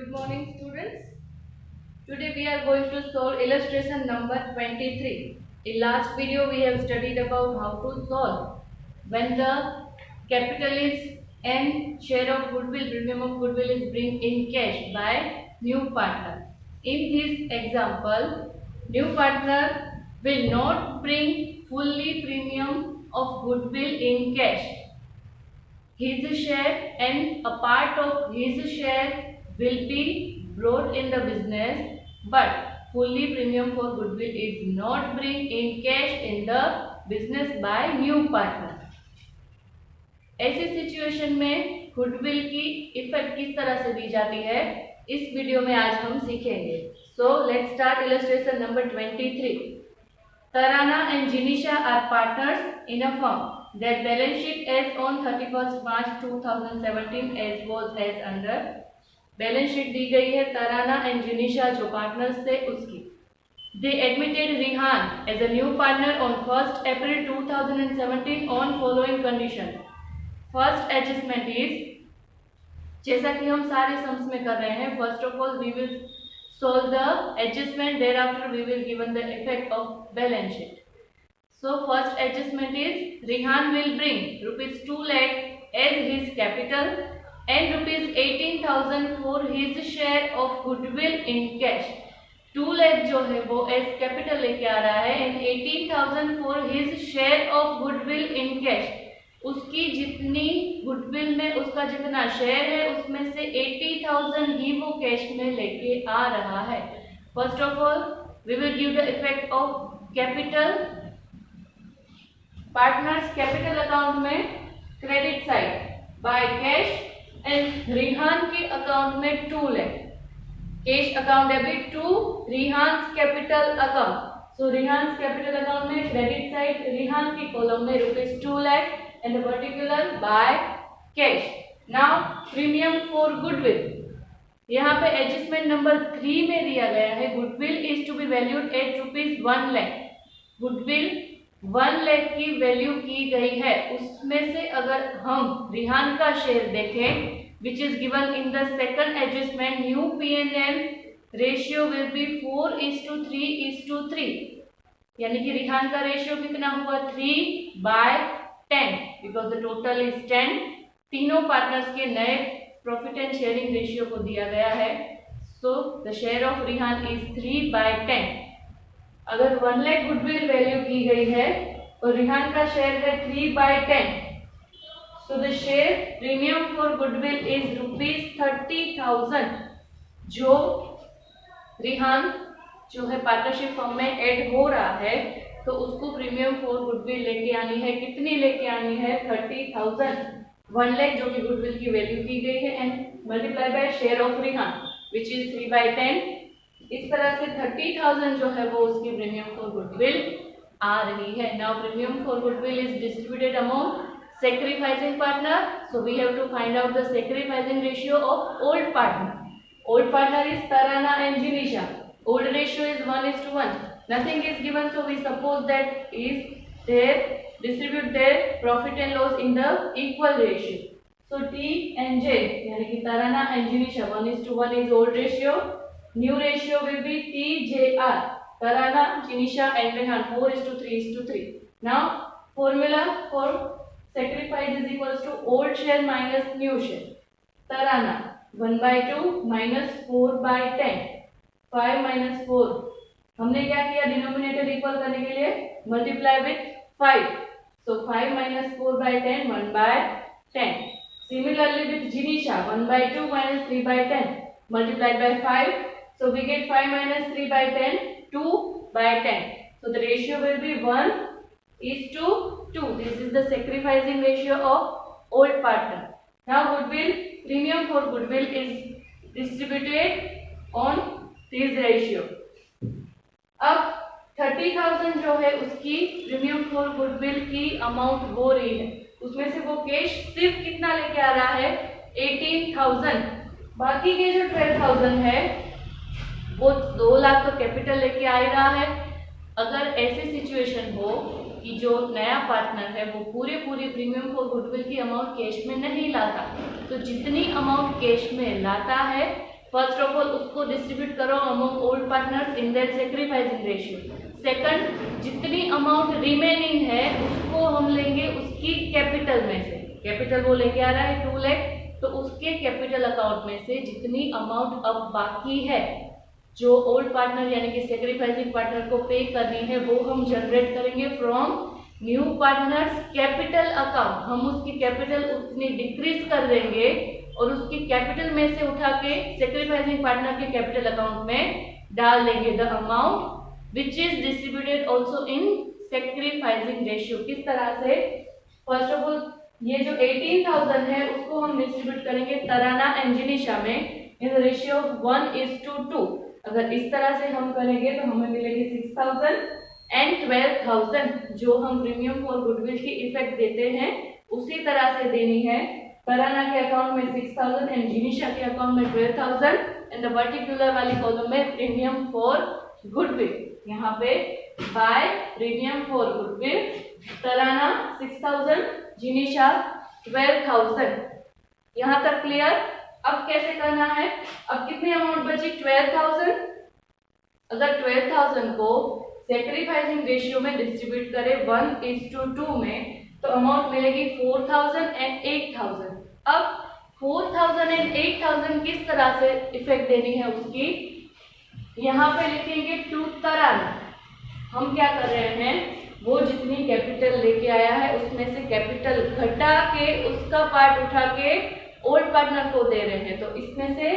Good morning, students. Today we are going to solve illustration number 23. In last video we have studied about how to solve when the capital is N, share of goodwill, premium of goodwill is bring in cash by new partner. In this example, new partner will not bring fully premium of goodwill in cash. His share and a part of his share will be brought in the business, but fully premium for goodwill is not bring in cash in the business by new partner. ऐसी situation में goodwill की effect किस तरह से दी जाती है इस video में आज हम सीखेंगे. So let's start illustration number 23. Tarana and Jinisha are partners in a firm. Their balance sheet as on 31st March 2017 as was as under. Balance sheet दी गई है तराना एंड जिनिशा जो पार्टनर्स थे उसकी. They admitted Rihan as a new partner on 1st April 2017 on following conditions. First adjustment is, जैसा कि हम सारे सम्स में कर रहे हैं, first of all we will solve the adjustment, thereafter we will given the effect of balance sheet. So first adjustment is Rihan will bring rupees 2 lakh as his capital and rupees 18,000 for his share of goodwill in cash. 2 lakh जो है वो as capital लेके आ रहा है and 18,000 for his share of goodwill in cash. उसकी जितनी goodwill में उसका जितना शेयर है उसमें से 80,000 ही वो कैश में लेके आ रहा है. First of all we will give the effect of capital. Partners capital account में credit side by cash and Rihan के अकाउंट में 2 lakh. Cash account debit to Rihan's capital account. So Rihan's capital account में क्रेडिट साइड रिहान की कॉलम में rupees 2 lakh and the particular by cash. Now premium for goodwill. यहाँ पे adjustment number 3 में दिया गया है goodwill is to be valued at rupees 1 lakh. Goodwill 1 lakh की वैल्यू की गई है. उसमें से अगर हम रिहान का शेयर देखें which is given in the second adjustment, new P&L ratio will be 4:3:3. यानी कि रिहान का रेशियो कितना हुआ 3/10 because the total is 10. तीनों पार्टनर्स के नए प्रॉफिट एंड शेयरिंग रेशियो को दिया गया है. So the share of Rihan is 3/10. अगर 1 लाख गुडविल वैल्यू की गई है और रिहान का शेयर है 3/10, so the share premium for goodwill is rupees 30,000 जो रिहान जो है पार्टनरशिप फर्म में ऐड हो रहा है तो उसको प्रीमियम फॉर गुडविल लेके आनी है. कितनी लेके आनी है 30,000. 1 लाख जो कि गुडविल की वैल्यू की गई है and multiply by share of Rihan which is 3/10. इस तरह से 30,000 जो है वो उसकी प्रीमियम फॉर गुडविल आ रही है. Now premium for goodwill is distributed among sacrificing partner. So we have to find out the sacrificing ratio of old partner. Old partner is Tarana and Jinisha. Old ratio is 1:1. Nothing is given, so we suppose that is their distribute their profit and loss in the equal ratio. So T and J यानी कि Tarana and Jinisha 1:1 is old ratio. New ratio will be TJR. Tarana, Jinisha and Rehan 4:3:3. Now formula for sacrifice is equals to old share minus new share. Tarana 1/2 minus 4/10. 5 minus 4. हमने क्या किया denominator equal करने के लिए multiply with 5. So 5 minus 4/10 1/10. Similarly with Jinisha 1/2 minus 3/10 multiplied by 5. So we get 5 minus 3/10 2/10. So the ratio will be 1:2. This is the sacrificing ratio of old partner. Now goodwill, premium for goodwill is distributed on this ratio. अब 30,000 जो है उसकी premium for goodwill की amount हो रही है. उसमें से वो कैश सिर्फ कितना लेके आ रहा है 18,000. बाकी के जो 12,000 है वो 2 लाख का कैपिटल लेके आ रहा है. अगर ऐसी सिचुएशन हो कि जो नया पार्टनर है वो पूरी प्रीमियम फॉर गुडविल की अमाउंट कैश में नहीं लाता तो जितनी अमाउंट कैश में लाता है फर्स्ट ऑफ ऑल उसको डिस्ट्रीब्यूट करो among old partners in their sacrificing ratio. Second, जितनी अमाउंट रिमेनिंग है उसको हम लेंगे उसकी कैपिटल में से, कैपिटल वो लेके आ रहा है 2 लाख, तो उसके कैपिटल अकाउंट में से जितनी अमाउंट अब बाकी है जो ओल्ड पार्टनर यानी कि सैक्रिफाइसिंग पार्टनर को पे करनी है वो हम जनरेट करेंगे from new partners capital account. हम उसकी कैपिटल उतनी डिक्रीज कर देंगे और उसकी कैपिटल में से उठा के सैक्रिफाइसिंग पार्टनर के कैपिटल अकाउंट में डाल देंगे the amount which is distributed also in sacrificing ratio. किस तरह से? फर्स्ट ऑफ ऑल ये जो 18,000 है उसको हम डिस्ट्रीब्यूट करेंगे तराना एंड जिनिशा में इन रेशियो 1:2। अगर इस तरह से हम करेंगे तो हमें मिलेगी 6,000 एंड 12,000 जो हम प्रीमियम फॉर गुडविल की इफेक्ट देते हैं उसी तरह से देनी है। तराना के अकाउंट में 6,000 एंड जिनिशा के अकाउंट में 12,000 एंड द पर्टिकुलर वाली कॉलम में प्रीमियम फॉर गुडविल। यहाँ पे बाय प्रीमियम फॉर गुडविल तराना 6,000, जिनिशा 12,000। यहाँ तक क्लियर? अब कैसे करना है? अब कितनी अमाउंट बची? 12,000। अगर 12,000 को सैक्रिफाइसिंग रेशियो में डिस्ट्रीब्यूट करें 1:2 में तो अमाउंट मिलेगी 4,000 एंड 8,000। अब 4,000 एंड 8,000 किस तरह से इफेक्ट देनी है उसकी? यहाँ पे लिखेंगे टू तराना। हम क्या कर रहे हैं, वो जितनी कैपिटल लेके आया है उसमें से कैपिटल घटा के उसका पार्ट उठा के ओल्ड पार्टनर को दे रहे हैं, तो इसमें से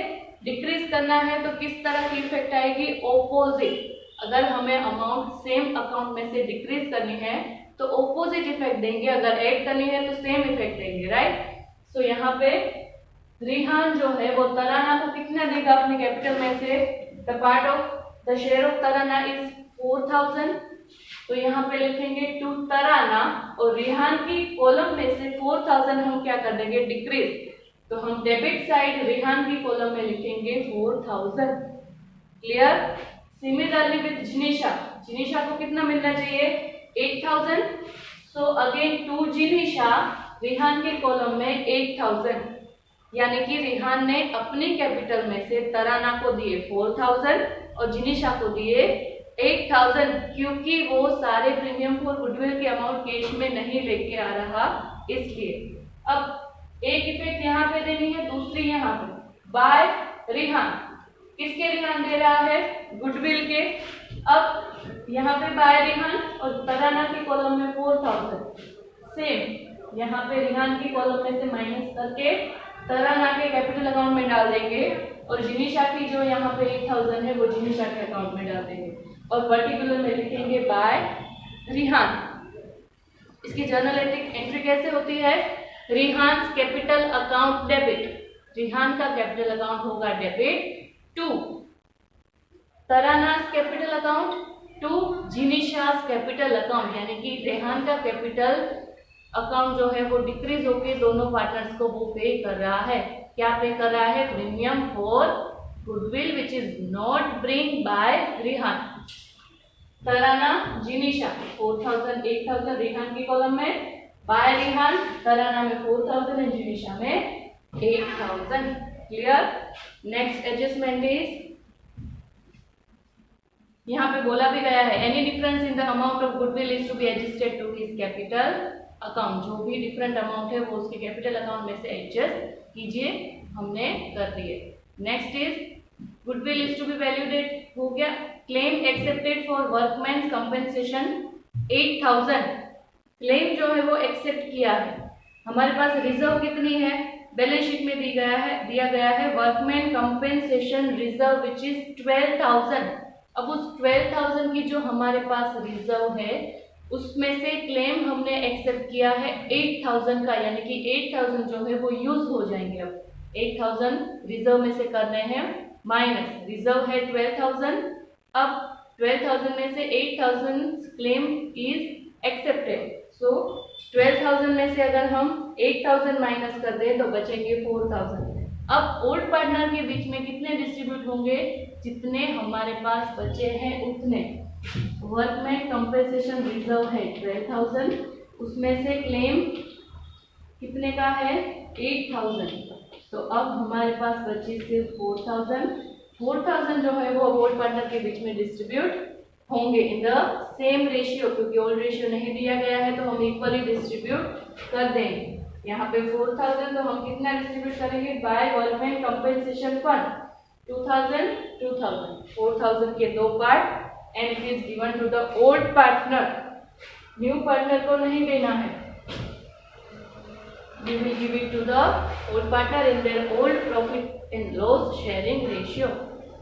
डिक्रीज करना है तो किस तरह की इफेक्ट आएगी? ऑपोजिट। अगर हमें अमाउंट सेम अकाउंट में से डिक्रीज करनी है तो ऑपोजिट इफेक्ट देंगे, अगर ऐड करनी है तो सेम इफेक्ट देंगे, राइट? सो यहाँ पे रिहान जो है वो तराना को कितना देगा अपने कैपिटल में से? The part of the share of Tarana is 4,000, तो यहाँ पे लिखेंगे टू तराना और रिहान की कॉलम में से 4,000 हम क्या कर देंगे? डिक्रीज। तो हम डेबिट साइड रिहान की कॉलम में लिखेंगे 4,000। क्लियर? सिमिलरली विद जिनिशा, जिनिशा को कितना मिलना चाहिए? 8,000। सो अगेन टू जिनिशा रिहान के कॉलम में 8,000, यानी कि रिहान ने अपनी कैपिटल में से तराना को दिए 4,000 और जिनिशा को दिए 8,000, क्योंकि वो सारे प्रीमियम फॉर गुडविल के अमाउंट कैश में नहीं लेके आ रहा, इसलिए। अब एक इफेक्ट यहाँ पे देनी है, दूसरी यहाँ पे बाय रिहान। किसके रिहान दे रहा है? गुडविल के। अब यहाँ पे बाय रिहान और तराना की कॉलम में 4,000 सेम यहाँ पे रिहान की कॉलम में से माइनस करके तराना के कैपिटल अकाउंट में डाल देंगे और जिनिशा की जो यहाँ पे 8,000 है वो जिनिशा के अकाउंट में डाल देंगे और पर्टिकुलर में लिखेंगे बाय रिहान। इसकी जर्नल एंट्री कैसे होती है? Rihan capital account debit, Rihan का कैपिटल अकाउंट होगा debit to Tarana's capital account to Jinisha's capital account, यानी कि रिहान का कैपिटल अकाउंट जो है वो डिक्रीज होके दोनों पार्टनर्स को वो पे कर रहा है। क्या पे कर रहा है? Premium for goodwill which is not bring by Rihan. Tarana Jinisha 4,000 8,000 Rihan की कॉलम में, बाय रिहान तराना में 4,000 एंड जिनिशा में 8,000। क्लियर? नेक्स्ट एडजस्टमेंट इज, यहाँ पे बोला भी गया है any difference in the amount of goodwill is to be adjusted to his capital account. जो भी डिफरेंट अमाउंट है वो उसके कैपिटल अकाउंट में से एडजस्ट कीजिए, हमने कर दिए। Next is goodwill is to be valued, हो गया। Claim accepted for workman compensation 8,000, claim जो है वो एक्सेप्ट किया है। हमारे पास रिजर्व कितनी है? बैलेंस शीट में दिया गया है workman compensation reserve which is 12,000। अब उस 12,000 की जो हमारे पास रिजर्व है उसमें से क्लेम हमने एक्सेप्ट किया है 8,000 का, यानी कि 8,000 जो है वो यूज हो जाएंगे। अब 8,000 रिजर्व में से करने हैं माइनस, रिजर्व है 12,000, अब 12,000 में से 8,000 क्लेम इज एक्सेप्टेड। सो 12,000 में से अगर हम 8,000 माइनस कर दें तो बचेंगे 4,000। अब ओल्ड पार्टनर के बीच में कितने डिस्ट्रीब्यूट होंगे? जितने हमारे पास बचे हैं उतने। वर्कमैन कंपेंसेशन रिजर्व है 12,000, उसमें से क्लेम कितने का है 8000। तो अब हमारे पास बची सिर्फ 4000 जो है वो ओल्ड पार्टनर के बीच में डिस्ट्रीब्यूट होंगे इन द सेम रेशियो, क्योंकि ओल्ड रेशियो नहीं दिया गया है तो हम इक्वली डिस्ट्रीब्यूट कर देंगे। यहाँ पे 4000 तो हम कितना डिस्ट्रीब्यूट करेंगे बाय गवर्नमेंट कंपेंसेशन फंड 2000 4000 के दो part and it is given to the old partner. New partner को नहीं देना है, we will give it to the old partner in their old profit and loss sharing ratio.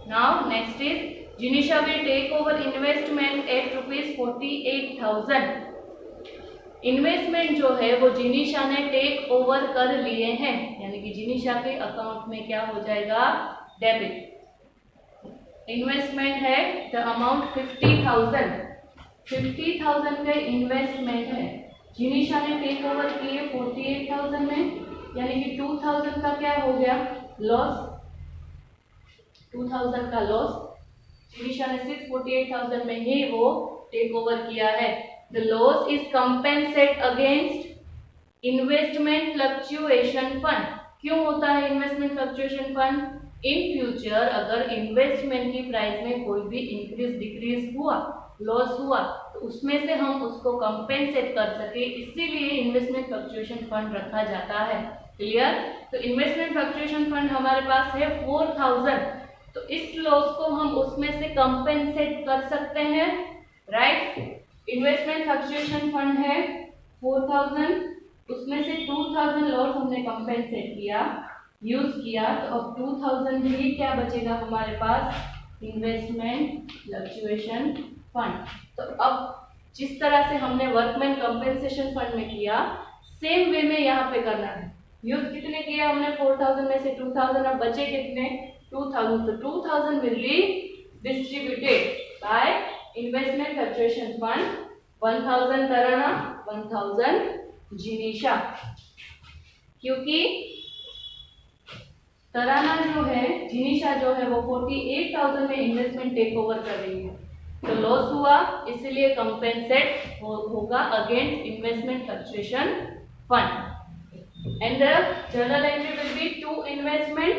Now next is Jinisha will take over investment at rupees 48,000। Investment जो है वो जिनिशा ने take over कर लिए हैं, यानी कि जिनिशा के अकाउंट में क्या हो जाएगा डेबिट। इन्वेस्टमेंट है द अमाउंट 50,000 का इन्वेस्टमेंट है, जिनिशा ने टेक ओवर किए 48,000 में, यानी कि 2000 का क्या हो गया लॉस, 2000 का लॉस। जिनिशा ने सिर्फ 48,000 में ही वो टेक ओवर किया है। The loss is compensate against investment fluctuation fund. क्यों होता है investment fluctuation fund? In future अगर इन्वेस्टमेंट की प्राइस में कोई भी इंक्रीज डिक्रीज हुआ, लॉस हुआ, तो उसमें से हम उसको कंपेंसेट कर सके, इसीलिए इन्वेस्टमेंट फ्लक्चुएशन फंड रखा जाता है। क्लियर? तो इन्वेस्टमेंट फ्लक्चुएशन फंड हमारे पास है 4000, तो इस लॉस को हम उसमें से कंपेंसेट कर सकते हैं, राइट। इन्वेस्टमेंट फ्लक्चुएशन फंड है 4000, उसमें से 2000 लॉस हमने कंपेंसेट किया, यूज किया, तो अब 2000 ही क्या बचेगा हमारे पास इन्वेस्टमेंट फ्लक्चुएशन फंड। तो अब जिस तरह से हमने वर्कमैन कंपेंसेशन फंड में किया, सेम वे में यहाँ पे करना है। यूज कितने किया हमने 4000 में से 2000, अब बचे कितने 2000, तो 2000 will be distributed by investment fluctuation fund, 1000 तराना 1000 जिनिशा, क्योंकि तराना जो है जिनिशा जो है वो 48,000 में इन्वेस्टमेंट टेक ओवर कर रही है, तो लॉस हुआ इसलिए कंपेंसेट होगा against investment fluctuation fund. And the journal entry will be to investment.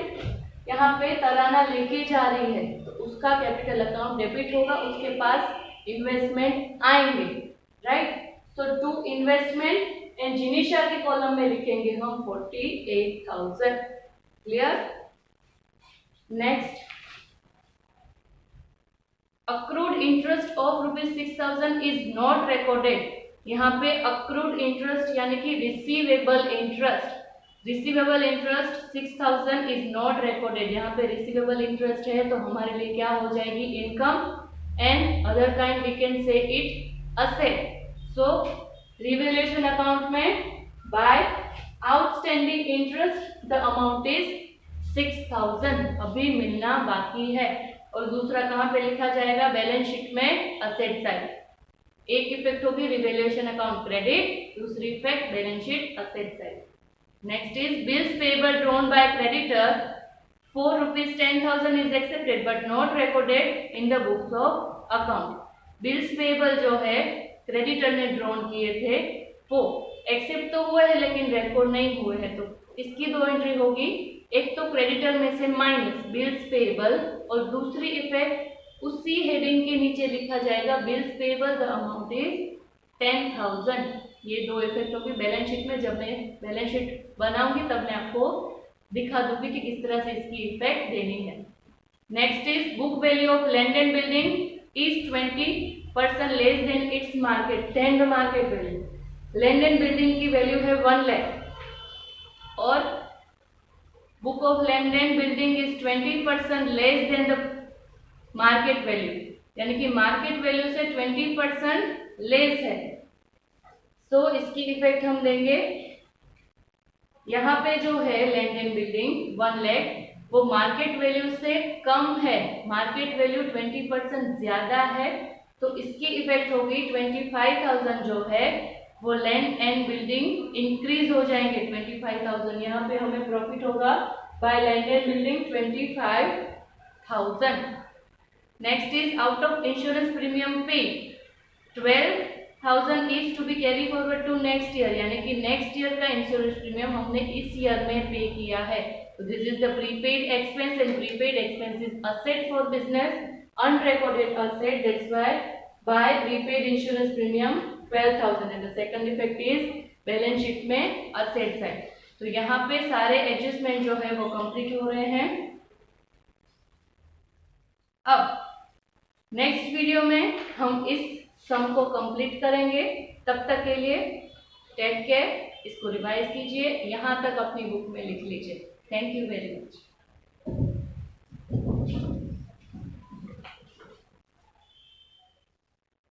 यहाँ पे तराना लेके जा रही है तो उसका कैपिटल अकाउंट डेबिट होगा, उसके पास इन्वेस्टमेंट आएंगे, right. So to investment and Jinisha के कॉलम में लिखेंगे हम 48,000। Clear? Next, accrued interest of ₹6,000 is not recorded। यहाँ पे accrued interest यानी कि receivable interest 6,000 is not recorded। यहाँ पे receivable interest है तो हमारे लिए क्या हो जाएगी income, and other kind we can say it asset। so revaluation account में by outstanding interest the amount is 6,000 अभी मिलना बाकी है। और दूसरा कहाँ पे लिखा जाएगा बैलेंस शीट में असेट साइड। एक इफेक्ट होगी रिवैल्यूएशन अकाउंट क्रेडिट, दूसरी effect balance sheet asset side. Next is bills payable drawn by creditor for ₹10,000 is accepted but not recorded in the books of account. Bills payable जो है creditor ने drawn किए थे वो accept तो हुए हैं लेकिन रिकॉर्ड नहीं हुए हैं, तो इसकी दो एंट्री होगी, एक तो क्रेडिटर में से माइनस बिल्स पेएबल, और दूसरी इफेक्ट उसी हेडिंग के नीचे लिखा जाएगा bills payable the amount is 10,000। ये दो इफेक्ट होगी बैलेंस शीट में। जब मैं बैलेंस शीट बनाऊंगी तब मैं आपको दिखा दूंगी कि किस तरह से इसकी इफेक्ट देनी है। Next is book value of land and building is 20% less than it's market than the market value. Land and building की वैल्यू है 1 लाख और book of land and building is 20% less than the market value, यानी कि market value से 20% less है। सो इसकी effect हम देंगे, यहाँ पे जो है लैंड एंड बिल्डिंग 1 लाख वो मार्केट वैल्यू से कम है, मार्केट वैल्यू 20% ज्यादा है, तो इसकी इफेक्ट होगी 25,000 जो है वो लैंड एंड बिल्डिंग इंक्रीज हो जाएंगे 25,000। यहाँ पे हमें प्रॉफिट होगा by land and building 25,000। Next is out of insurance premium pay 12 1000 is to be carry forward to next year, यानी कि नेक्स्ट ईयर का इंश्योरेंस प्रीमियम हमने इस ईयर में पे किया है। तो this is the prepaid expense and prepaid expense is asset for business, unrecorded asset, that's why by prepaid insurance premium 12,000 and the second effect is balance sheet में asset side. तो यहाँ पे सारे adjustment जो है वो कंप्लीट हो रहे हैं। अब नेक्स्ट वीडियो में हम इस सम को कंप्लीट करेंगे। तब तक के लिए टेक केयर, इसको रिवाइज कीजिए, यहाँ तक अपनी बुक में लिख लीजिए। Thank you very much.